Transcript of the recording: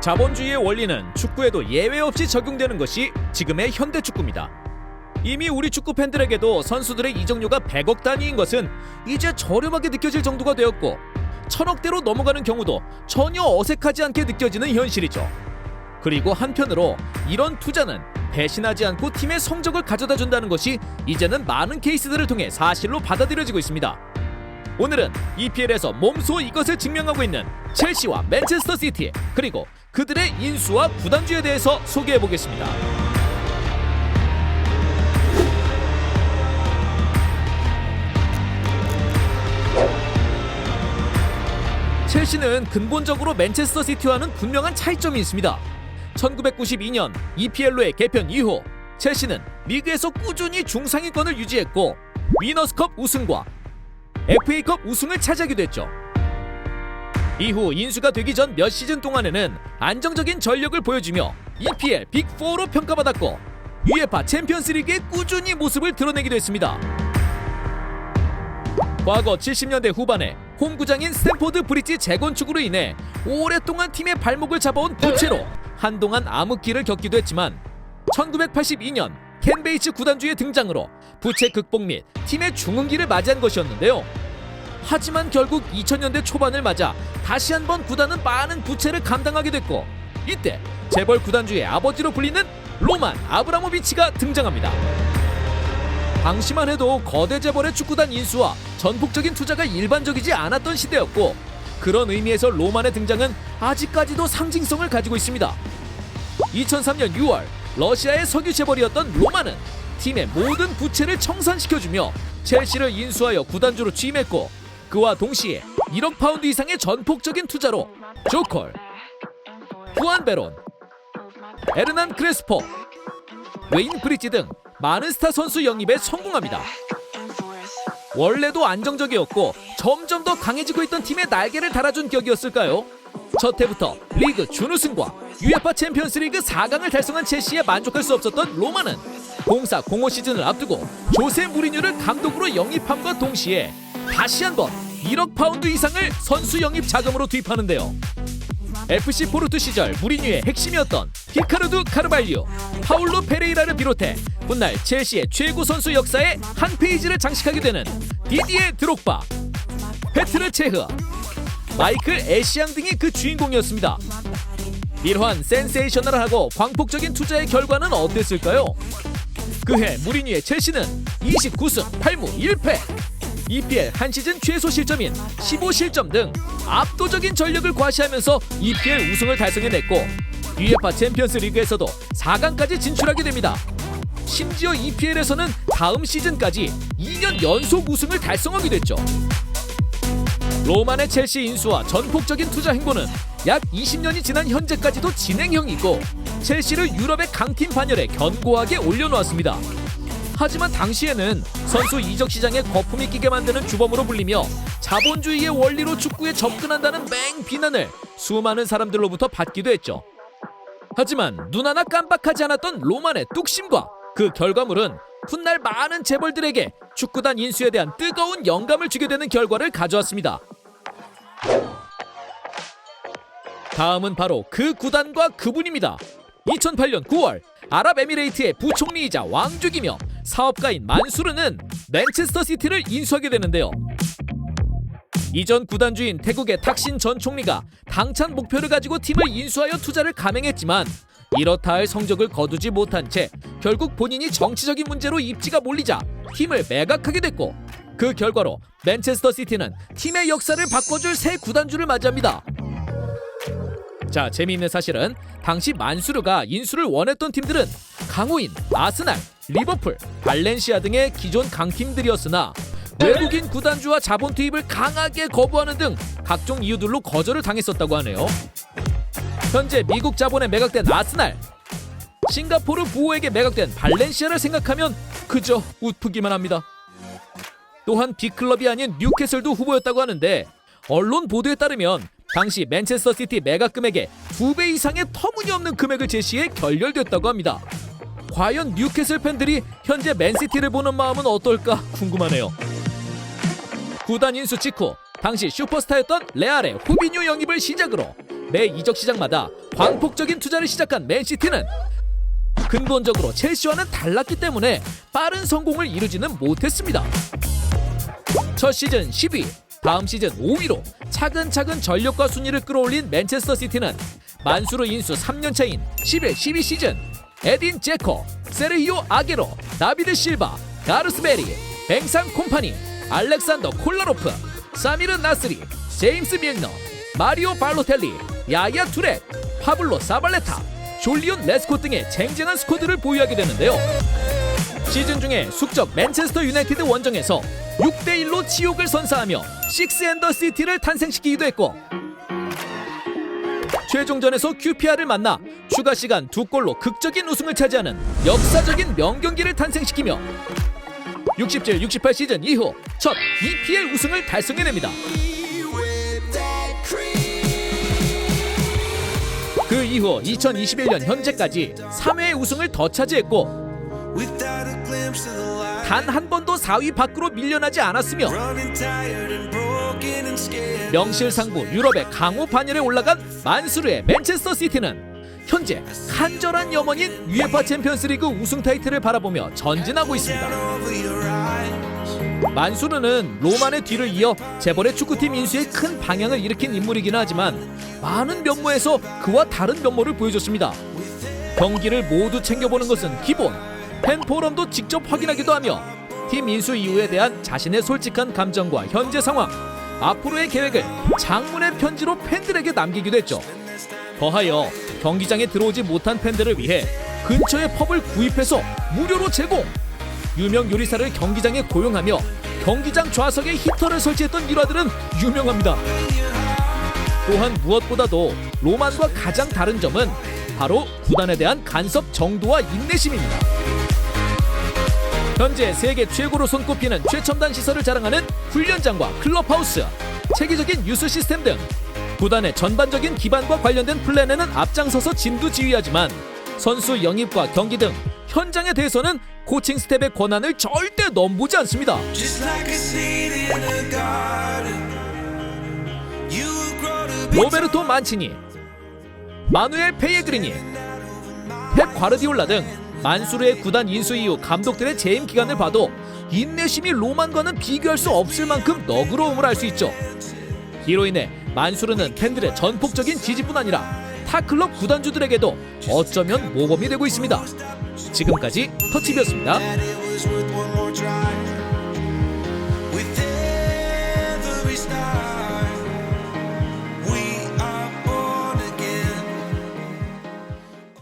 자본주의의 원리는 축구에도 예외 없이 적용되는 것이 지금의 현대 축구입니다. 이미 우리 축구 팬들에게도 선수들의 이적료가 100억 단위인 것은 이제 저렴하게 느껴질 정도가 되었고, 1000억대로 넘어가는 경우도 전혀 어색하지 않게 느껴지는 현실이죠. 그리고 한편으로 이런 투자는 배신하지 않고 팀의 성적을 가져다 준다는 것이 이제는 많은 케이스들을 통해 사실로 받아들여지고 있습니다. 오늘은 EPL에서 몸소 이것을 증명하고 있는 첼시와 맨체스터 시티, 그리고 그들의 인수와 구단주에 대해서 소개해보겠습니다. 첼시는 근본적으로 맨체스터 시티와는 분명한 차이점이 있습니다. 1992년 EPL로의 개편 이후 첼시는 리그에서 꾸준히 중상위권을 유지했고, 위너스컵 우승과 FA컵 우승을 차지하기도 했죠. 이후 인수가 되기 전 몇 시즌 동안에는 안정적인 전력을 보여주며 EPL 빅4로 평가받았고, UEFA 챔피언스리그의 꾸준히 모습을 드러내기도 했습니다. 과거 70년대 후반에 홈구장인 스탠포드 브리지 재건축으로 인해 오랫동안 팀의 발목을 잡아온 부채로 한동안 암흑기를 겪기도 했지만, 1982년 켄 베이츠 구단주의 등장으로 부채 극복 및 팀의 중흥기를 맞이한 것이었는데요. 하지만 결국 2000년대 초반을 맞아 다시 한번 구단은 많은 부채를 감당하게 됐고, 이때 재벌 구단주의 아버지로 불리는 로만 아브라모비치가 등장합니다. 당시만 해도 거대 재벌의 축구단 인수와 전폭적인 투자가 일반적이지 않았던 시대였고, 그런 의미에서 로만의 등장은 아직까지도 상징성을 가지고 있습니다. 2003년 6월 러시아의 석유 재벌이었던 로만은 팀의 모든 부채를 청산시켜주며 첼시를 인수하여 구단주로 취임했고, 그와 동시에 1억 파운드 이상의 전폭적인 투자로 조콜, 후안 베론, 에르난 크레스포, 웨인 브릿지 등 많은 스타 선수 영입에 성공합니다. 원래도 안정적이었고 점점 더 강해지고 있던 팀에 날개를 달아준 격이었을까요? 첫 해부터 리그 준우승과 UEFA 챔피언스리그 4강을 달성한 첼시에 만족할 수 없었던 로마는 04-05 시즌을 앞두고 조세 무리뉴를 감독으로 영입함과 동시에 다시 한번 1억 파운드 이상을 선수 영입 자금으로 투입하는데요. FC 포르투 시절 무리뉴의 핵심이었던 히카르두 카르발류, 파울로 페레이라를 비롯해 훗날 첼시의 최고 선수 역사의 한 페이지를 장식하게 되는 디디에 드록바, 페트르 체흐, 마이클 애시앙 등이 그 주인공이었습니다. 이러한 센세이셔널하고 광폭적인 투자의 결과는 어땠을까요? 그해 무리뉴의 첼시는 29승 8무 1패, EPL 한 시즌 최소 실점인 15실점 등 압도적인 전력을 과시하면서 EPL 우승을 달성해냈고, UEFA 챔피언스 리그에서도 4강까지 진출하게 됩니다. 심지어 EPL에서는 다음 시즌까지 2년 연속 우승을 달성하기도 했죠. 로만의 첼시 인수와 전폭적인 투자 행보는 약 20년이 지난 현재까지도 진행형이고, 첼시를 유럽의 강팀 반열에 견고하게 올려놓았습니다. 하지만 당시에는 선수 이적 시장에 거품이 끼게 만드는 주범으로 불리며 자본주의의 원리로 축구에 접근한다는 맹비난을 수많은 사람들로부터 받기도 했죠. 하지만 눈 하나 깜빡하지 않았던 로만의 뚝심과 그 결과물은 훗날 많은 재벌들에게 축구단 인수에 대한 뜨거운 영감을 주게 되는 결과를 가져왔습니다. 다음은 바로 그 구단과 그분입니다. 2008년 9월 아랍에미레이트의 부총리이자 왕족이며 사업가인 만수르는 맨체스터 시티를 인수하게 되는데요. 이전 구단주인 태국의 탁신 전 총리가 당찬 목표를 가지고 팀을 인수하여 투자를 감행했지만 이렇다 할 성적을 거두지 못한 채 결국 본인이 정치적인 문제로 입지가 몰리자 팀을 매각하게 됐고, 그 결과로 맨체스터 시티는 팀의 역사를 바꿔줄 새 구단주를 맞이합니다. 자, 재미있는 사실은 당시 만수르가 인수를 원했던 팀들은 강호인, 아스날, 리버풀, 발렌시아 등의 기존 강팀들이었으나 외국인 구단주와 자본 투입을 강하게 거부하는 등 각종 이유들로 거절을 당했었다고 하네요. 현재 미국 자본에 매각된 아스날, 싱가포르 부호에게 매각된 발렌시아를 생각하면 그저 웃프기만 합니다. 또한 빅클럽이 아닌 뉴캐슬도 후보였다고 하는데, 언론 보도에 따르면 당시 맨체스터 시티 매각 금액의 2배 이상의 터무니없는 금액을 제시해 결렬됐다고 합니다. 과연 뉴캐슬 팬들이 현재 맨시티를 보는 마음은 어떨까 궁금하네요. 구단 인수 직후 당시 슈퍼스타였던 레알의 후비뉴 영입을 시작으로 매 이적 시장마다 광폭적인 투자를 시작한 맨시티는 근본적으로 첼시와는 달랐기 때문에 빠른 성공을 이루지는 못했습니다. 첫 시즌 10위, 다음 시즌 5위로 차근차근 전력과 순위를 끌어올린 맨체스터 시티는 만수르 인수 3년차인 11-12 시즌 에딘 제코, 세르히오 아게로, 다비드 실바, 가르스 베리, 뱅상 콤파니, 알렉산더 콜라로프, 사미르 나스리, 제임스 밀너, 마리오 발로텔리, 야야 투레, 파블로 사발레타, 졸리온 레스코 등의 쟁쟁한 스쿼드를 보유하게 되는데요. 시즌 중에 숙적 맨체스터 유나이티드 원정에서 6대1로 치욕을 선사하며 식스앤더 시티를 탄생시키기도 했고, 최종전에서 QPR을 만나 추가 시간 2골로 극적인 우승을 차지하는 역사적인 명경기를 탄생시키며 67-68 시즌 이후 첫 EPL 우승을 달성해냅니다. 그 이후 2021년 현재까지 3회 우승을 더 차지했고, 단 한 번도 4위 밖으로 밀려나지 않았으며 명실상부 유럽의 강호 반열에 올라간 만수르의 맨체스터 시티는 현재 간절한 염원인 UEFA 챔피언스리그 우승 타이틀을 바라보며 전진하고 있습니다. 만수르는 로만의 뒤를 이어 재벌의 축구팀 인수에 큰 방향을 일으킨 인물이긴 하지만 많은 면모에서 그와 다른 면모를 보여줬습니다. 경기를 모두 챙겨보는 것은 기본, 팬포럼도 직접 확인하기도 하며 팀 인수 이후에 대한 자신의 솔직한 감정과 현재 상황, 앞으로의 계획을 장문의 편지로 팬들에게 남기기도 했죠. 더하여 경기장에 들어오지 못한 팬들을 위해 근처의 펍을 구입해서 무료로 제공! 유명 요리사를 경기장에 고용하며 경기장 좌석에 히터를 설치했던 일화들은 유명합니다. 또한 무엇보다도 로만과 가장 다른 점은 바로 구단에 대한 간섭 정도와 인내심입니다. 현재 세계 최고로 손꼽히는 최첨단 시설을 자랑하는 훈련장과 클럽하우스, 체계적인 유수 시스템 등 구단의 전반적인 기반과 관련된 플랜에는 앞장서서 진두지휘하지만 선수 영입과 경기 등 현장에 대해서는 코칭 스텝의 권한을 절대 넘보지 않습니다. 로베르토 만치니, 마누엘 페예그리니, 펩 과르디올라 등 만수르의 구단 인수 이후 감독들의 재임 기간을 봐도 인내심이 로만과는 비교할 수 없을 만큼 너그러움을 알 수 있죠. 이로 인해 만수르는 팬들의 전폭적인 지지뿐 아니라 타 클럽 구단주들에게도 어쩌면 모범이 되고 있습니다. 지금까지 터치비였습니다.